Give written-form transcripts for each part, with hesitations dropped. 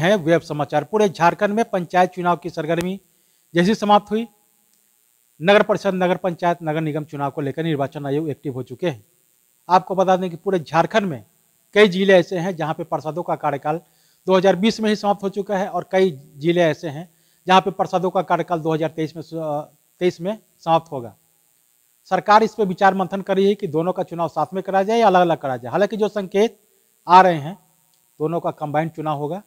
है वेब समाचार। पूरे झारखंड में पंचायत चुनाव की सरगर्मी जैसी समाप्त हुई, नगर परिषद, नगर पंचायत, नगर निगम चुनाव को लेकर निर्वाचन आयोग एक्टिव हो चुके हैं। आपको बता दें कि पूरे झारखंड में कई जिले ऐसे हैं जहां पे पार्षदों का कार्यकाल 2020 में ही समाप्त हो चुका है और कई जिले ऐसे हैं जहां पे पार्षदों का कार्यकाल 2023 में समाप्त होगा। सरकार इस पर विचार मंथन कर रही है कि दोनों का चुनाव साथ में करा जाए या अलग अलग करा जाए। हालांकि जो संकेत आ रहे हैं दोनों का कंबाइंड चुनाव होगा।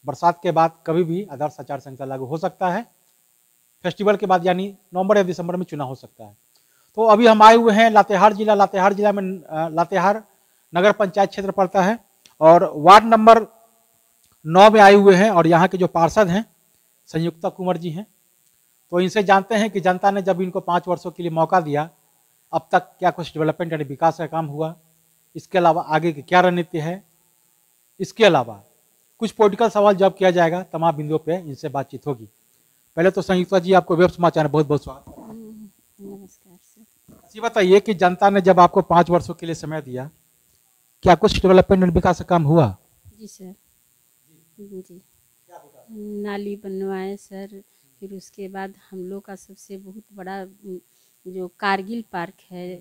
बरसात के बाद कभी भी आदर्श आचार संहिता लागू हो सकता है। फेस्टिवल के बाद यानी नवंबर या दिसंबर में चुनाव हो सकता है। तो अभी हम आए हुए हैं लातेहार जिला। लातेहार जिला में लातेहार नगर पंचायत क्षेत्र पड़ता है और वार्ड नंबर 9 में आए हुए हैं और यहाँ के जो पार्षद हैं संयुक्ता कुंवर जी हैं। तो इनसे जानते हैं कि जनता ने जब इनको 5 वर्षों के लिए मौका दिया, अब तक क्या कुछ डेवलपमेंट यानी विकास का काम हुआ, इसके अलावा आगे की क्या रणनीति है, इसके अलावा कुछ पॉलिटिकल सवाल जवाब किया जाएगा। तमाम बिंदुओं पे इनसे बातचीत होगी। पहले तो संयुक्ता जी आपको वेब समाचार में बहुत बहुत स्वागत। नमस्कार सर। ये बताइए कि जनता ने जब आपको 5 वर्षों के लिए समय दिया, क्या कुछ डेवलपमेंट और विकास का काम हुआ? जी सर, जी नाली बनवाए सर। फिर उसके बाद हम लोग का सबसे बहुत बड़ा जो कारगिल पार्क है,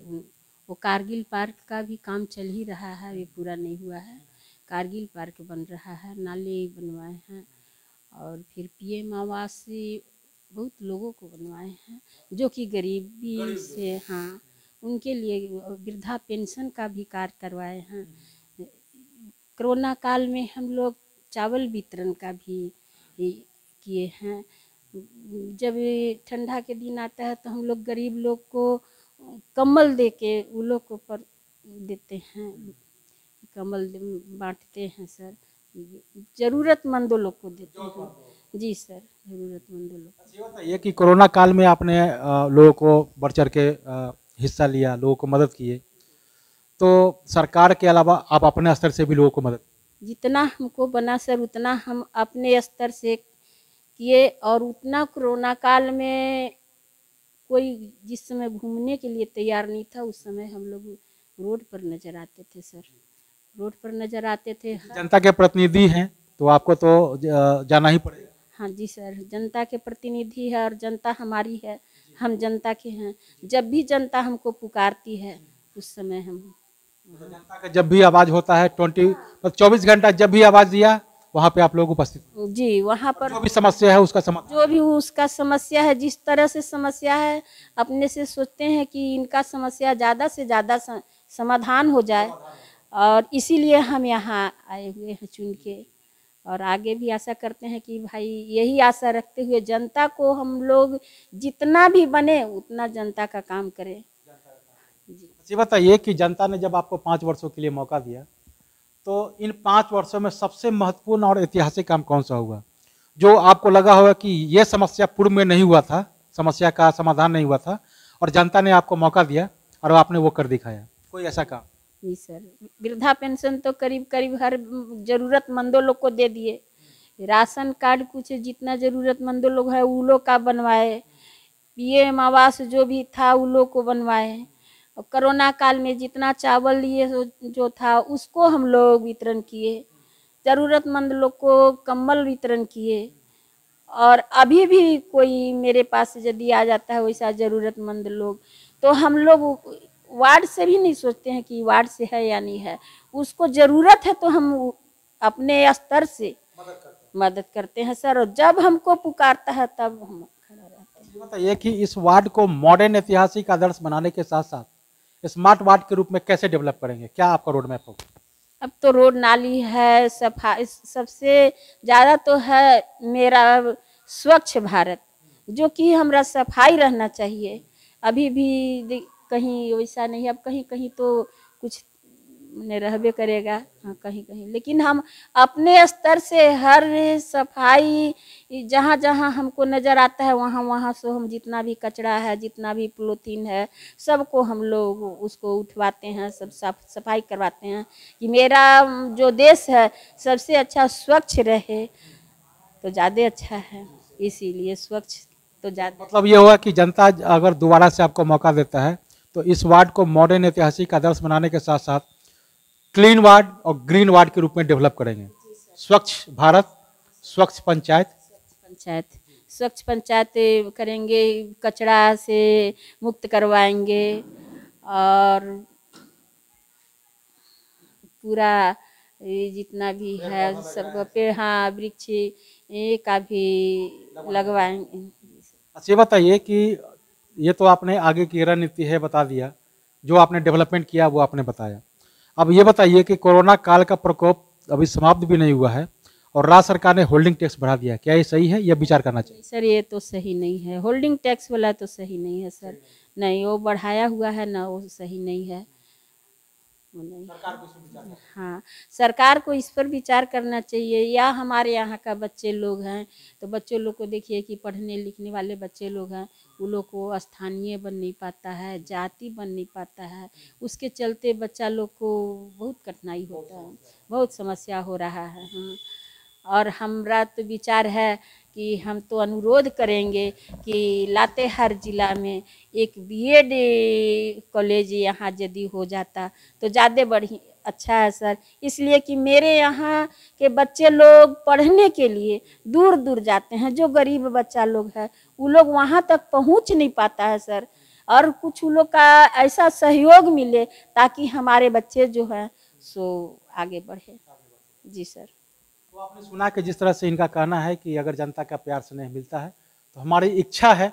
वो कारगिल पार्क का भी काम चल ही रहा है, ये पूरा नहीं हुआ है। कारगिल पार्क बन रहा है, नाले बनवाए हैं और फिर पीएम आवास बहुत लोगों को बनवाए हैं जो कि गरीबी से, हाँ, उनके लिए वृद्धा पेंशन का भी कार्य करवाए हैं। कोरोना काल में हम लोग चावल वितरण का भी किए हैं। जब ठंडा के दिन आता है तो हम लोग गरीब लोग को कम्बल दे के उन लोग को पर देते हैं, कम्बल बांटते हैं सर। ज़रूरतमंदों लोग को देते हैं। जी सर, ज़रूरतमंदों लोग। बताइए कि कोरोना काल में आपने लोगों को बढ़ चढ़ के हिस्सा लिया, लोगों को मदद किए, तो सरकार के अलावा आप अपने स्तर से भी लोगों को मदद? जितना हमको बना सर उतना हम अपने स्तर से किए और उतना कोरोना काल में कोई जिस समय घूमने के लिए तैयार नहीं था उस समय हम लोग रोड पर नज़र आते थे सर, रोड पर नज़र आते थे। जनता के प्रतिनिधि हैं तो आपको तो जाना ही पड़ेगा। हाँ जी सर, जनता के प्रतिनिधि है और जनता हमारी है, हम जनता के हैं। जब भी जनता हमको पुकारती है उस समय हम जनता का जब भी आवाज़ होता है 24 घंटा जब भी आवाज़ दिया वहाँ पे आप लोग उपस्थित? जी, वहाँ पर जो भी समस्या है उसका समाधान, जो भी उसका समस्या है, जिस तरह से समस्या है अपने से सोचते हैं कि इनका समस्या ज़्यादा से ज़्यादा समाधान हो जाए और इसीलिए हम यहाँ आए हुए हैं चुन के। और आगे भी आशा करते हैं कि भाई यही आशा रखते हुए जनता को हम लोग जितना भी बने उतना जनता का काम करें। जी बताइए कि जनता ने जब आपको 5 वर्षों के लिए मौका दिया तो इन 5 वर्षों में सबसे महत्वपूर्ण और ऐतिहासिक काम कौन सा हुआ जो आपको लगा होगा कि ये समस्या पूर्व में नहीं हुआ था, समस्या का समाधान नहीं हुआ था और जनता ने आपको मौका दिया और आपने वो कर दिखाया? कोई ऐसा काम? जी सर, वृद्धा पेंशन तो करीब करीब हर ज़रूरतमंदों लोग को दे दिए। राशन कार्ड कुछ जितना ज़रूरतमंदों लोग है वो लोग का बनवाए। पीएम आवास जो भी था वो लोग को बनवाए। और कोरोना काल में जितना चावल लिए जो था उसको हम लोग वितरण किए। ज़रूरतमंद लोग को कंबल वितरण किए। और अभी भी कोई मेरे पास यदि आ जाता है वैसा ज़रूरतमंद लोग तो हम लोग वार्ड से भी नहीं सोचते हैं कि वार्ड से है या नहीं है, उसको ज़रूरत है तो हम अपने स्तर से मदद करते हैं सर। और जब हमको पुकारता है तब हम खड़ा रहते हैं। बताइए कि इस वार्ड को मॉडर्न ऐतिहासिक आदर्श बनाने के साथ साथ स्मार्ट वार्ड के रूप में कैसे डेवलप करेंगे? क्या आपका रोड मैप होगा? अब तो रोड नाली है, सफाई सबसे ज़्यादा तो है मेरा स्वच्छ भारत, जो कि हमारा सफाई रहना चाहिए। अभी भी कहीं वैसा नहीं, अब कहीं कहीं तो कुछ नहीं रहबे करेगा, हाँ कहीं कहीं, लेकिन हम अपने स्तर से हर सफाई जहाँ जहाँ हमको नज़र आता है वहाँ वहाँ से हम जितना भी कचरा है, जितना भी पॉलीथीन है, सबको हम लोग उसको उठवाते हैं, सब साफ सफाई करवाते हैं कि मेरा जो देश है सबसे अच्छा स्वच्छ रहे तो ज़्यादा अच्छा है। इसीलिए स्वच्छ तो ज़्यादा। मतलब ये हुआ कि जनता अगर दोबारा से आपको मौका देता है तो इस वार्ड को मॉडर्न ऐतिहासिक आदर्श बनाने के साथ साथ क्लीन वार्ड और ग्रीन वार्ड के रूप में डेवलप करेंगे। स्वच्छ भारत, स्वच्छ पंचायत। पंचायत स्वच्छ पंचायत करेंगे, कचरा से मुक्त करवाएंगे और पूरा ये जितना भी है सब पेड़, हाँ वृक्ष ये का भी लगवाएंगे। अच्छा ये बताइए कि ये तो आपने आगे की रणनीति है बता दिया, जो आपने डेवलपमेंट किया वो आपने बताया। अब ये बताइए कि कोरोना काल का प्रकोप अभी समाप्त भी नहीं हुआ है और राज्य सरकार ने होल्डिंग टैक्स बढ़ा दिया, क्या ये सही है या विचार करना चाहिए? सर ये तो सही नहीं है, होल्डिंग टैक्स वाला तो सही नहीं है सर। नहीं, वो बढ़ाया हुआ है ना, वो सही नहीं है, वो नहीं। हाँ, सरकार को इस पर विचार करना चाहिए। या हमारे यहाँ का बच्चे लोग हैं तो बच्चों लोग को देखिए कि पढ़ने लिखने वाले बच्चे लोग हैं, वो लोग को स्थानीय बन नहीं पाता है, जाति बन नहीं पाता है, उसके चलते बच्चा लोग को बहुत कठिनाई होता है, बहुत समस्या हो रहा है। हाँ, और हमारा तो विचार है कि हम तो अनुरोध करेंगे कि लातेहार जिला में एक बीएड कॉलेज यहाँ यदि हो जाता तो ज़्यादा बढ़ी अच्छा है सर। इसलिए कि मेरे यहाँ के बच्चे लोग पढ़ने के लिए दूर दूर जाते हैं, जो गरीब बच्चा लोग है वो लोग वहाँ तक पहुँच नहीं पाता है सर। और कुछ लोग का ऐसा सहयोग मिले ताकि हमारे बच्चे जो हैं सो आगे बढ़े। जी सर। तो आपने सुना कि जिस तरह से इनका कहना है कि अगर जनता का प्यार स्नेह मिलता है तो हमारी इच्छा है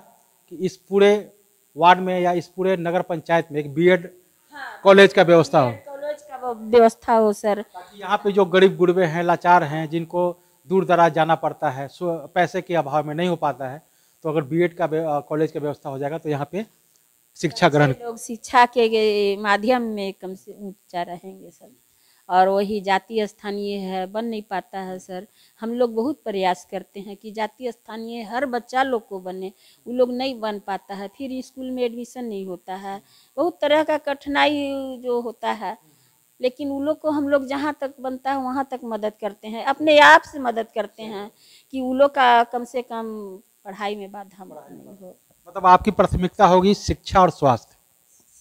कि इस पूरे वार्ड में या इस पूरे नगर पंचायत में एक बीएड कॉलेज का व्यवस्था हो, कॉलेज का व्यवस्था हो सर, ताकि यहाँ पे जो गरीब गुरबे हैं, लाचार हैं, जिनको दूर दराज जाना पड़ता है, पैसे के अभाव में नहीं हो पाता है, तो अगर बीएड का कॉलेज का व्यवस्था हो जाएगा तो यहाँ पे शिक्षा ग्रहण, लोग शिक्षा के माध्यम में कम से ऊंचा रहेंगे सर। और वही जातीय स्थानीय है, बन नहीं पाता है सर। हम लोग बहुत प्रयास करते हैं कि जातीय स्थानीय हर बच्चा लोग को बने, वो लोग नहीं बन पाता है, फिर स्कूल में एडमिशन नहीं होता है, बहुत तरह का कठिनाई जो होता है। लेकिन वो लोग को हम लोग जहाँ तक बनता है वहाँ तक मदद करते हैं, अपने आप से मदद करते हैं कि वो लोग का कम से कम पढ़ाई में बाधा नहीं हो। मतलब आपकी प्राथमिकता होगी शिक्षा और स्वास्थ्य।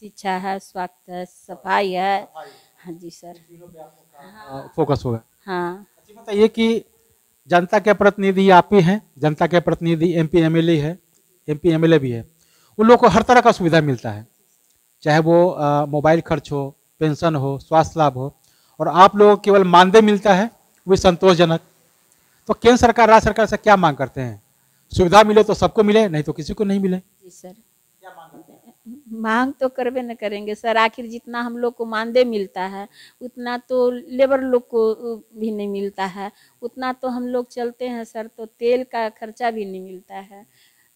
शिक्षा है, स्वास्थ्य है, सफाई है। हाँ जी सर। फोकस होगा। हाँ। अच्छा बताइए कि जनता के प्रतिनिधि आप ही हैं, जनता के प्रतिनिधि एमपी एमएलए है, एमपी एमएलए भी है, उन लोगों को हर तरह का सुविधा मिलता है, चाहे वो मोबाइल खर्च हो, पेंशन हो, स्वास्थ्य लाभ हो, और आप लोगों को केवल मानदेय मिलता है, वो संतोषजनक। तो केंद्र सरकार राज्य सरकार से क्या मांग करते हैं? सुविधा मिले तो सबको मिले, नहीं तो किसी को नहीं मिले। जी सर, मांग तो करबे न करेंगे सर। आखिर जितना हम लोग को मानदेय मिलता है उतना तो लेबर लोग को भी नहीं मिलता है, उतना तो हम लोग चलते हैं सर, तो तेल का खर्चा भी नहीं मिलता है।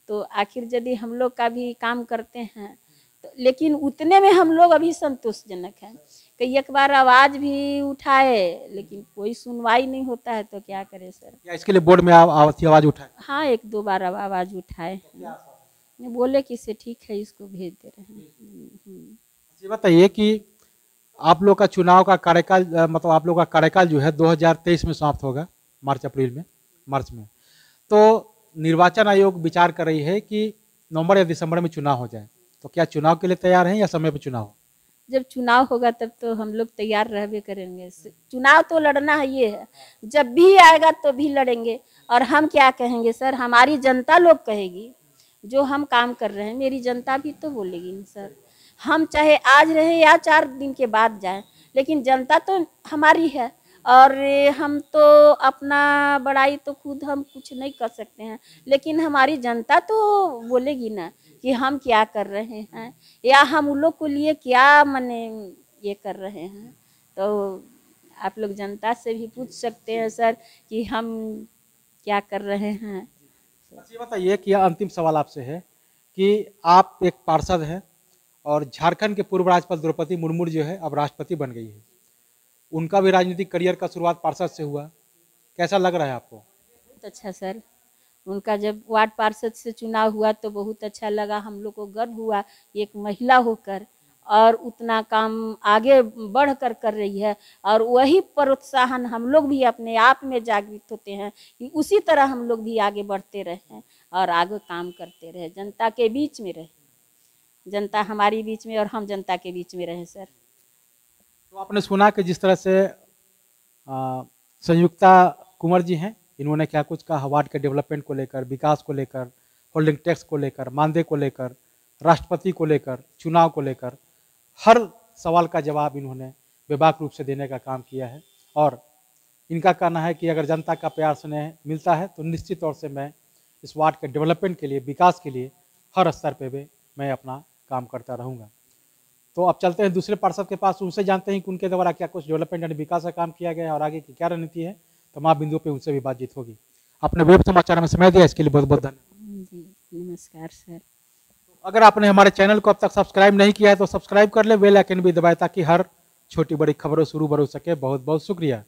तो आखिर यदि हम लोग का भी काम करते हैं तो, लेकिन उतने में हम लोग अभी संतोषजनक हैं। कई एक बार आवाज़ भी उठाए लेकिन कोई सुनवाई नहीं होता है, तो क्या करें सर। या इसके लिए बोर्ड में आवाज उठाए? हाँ, एक दो बार आवाज़ उठाए, बोले कि से ठीक है, इसको भेज दे रहे हैं। ये बताइए कि आप लोग का चुनाव का कार्यकाल मतलब आप लोग का कार्यकाल जो है 2023 में समाप्त होगा, मार्च अप्रैल में, मार्च में। तो निर्वाचन आयोग विचार कर रही है कि नवंबर या दिसंबर में चुनाव हो जाए, तो क्या चुनाव के लिए तैयार हैं या समय पर चुनाव हो? जब चुनाव होगा तब तो हम लोग तैयार रहबे करेंगे। चुनाव तो लड़ना है, ये है, जब भी आएगा तो भी लड़ेंगे। और हम क्या कहेंगे सर, हमारी जनता लोग कहेगी, जो हम काम कर रहे हैं मेरी जनता भी तो बोलेगी ना सर। हम चाहे आज रहे या 4 दिन के बाद जाए, लेकिन जनता तो हमारी है। और हम तो अपना बड़ाई तो खुद हम कुछ नहीं कर सकते हैं, लेकिन हमारी जनता तो बोलेगी ना कि हम क्या कर रहे हैं या हम उन लोग को लिए क्या मने ये कर रहे हैं। तो आप लोग जनता से भी पूछ सकते हैं सर कि हम क्या कर रहे हैं। ये बताइए कि यह अंतिम सवाल आपसे है कि आप एक पार्षद हैं और झारखंड के पूर्व राज्यपाल द्रौपदी मुर्मू जो है अब राष्ट्रपति बन गई है, उनका भी राजनीतिक करियर का शुरुआत पार्षद से हुआ, कैसा लग रहा है आपको? बहुत अच्छा सर, उनका जब वार्ड पार्षद से चुनाव हुआ तो बहुत अच्छा लगा, हम लोग को गर्व हुआ एक महिला होकर और उतना काम आगे बढ़ कर रही है। और वही प्रोत्साहन हम लोग भी अपने आप में जागृत होते हैं कि उसी तरह हम लोग भी आगे बढ़ते रहें और आगे काम करते रहे, जनता के बीच में रहे, जनता हमारी बीच में और हम जनता के बीच में रहें सर। तो आपने सुना कि जिस तरह से संयुक्ता कुंवर जी हैं इन्होंने क्या कुछ कहा वार्ड के डेवलपमेंट को लेकर, विकास को लेकर, होल्डिंग टैक्स को लेकर, मानदेय को लेकर, राष्ट्रपति को लेकर, चुनाव को लेकर, हर सवाल का जवाब इन्होंने बेबाक रूप से देने का काम किया है। और इनका कहना है कि अगर जनता का प्यार स्नेह मिलता है तो निश्चित तौर से मैं इस वार्ड के डेवलपमेंट के लिए, विकास के लिए हर स्तर पे मैं अपना काम करता रहूँगा। तो अब चलते हैं दूसरे पार्षद के पास, उनसे जानते हैं कि उनके द्वारा क्या कुछ डेवलपमेंट यानी विकास का काम किया गया है और आगे की क्या रणनीति है। तमाम बिंदुओं पे उनसे भी बातचीत होगी। आपने वेब समाचार में समय दिया, इसके लिए बहुत बहुत धन्यवाद। जी नमस्कार सर। अगर आपने हमारे चैनल को अब तक सब्सक्राइब नहीं किया है तो सब्सक्राइब कर ले, बेल आइकन भी दबाए ताकि हर छोटी बड़ी खबरों से रूबरू हो सके। बहुत बहुत शुक्रिया।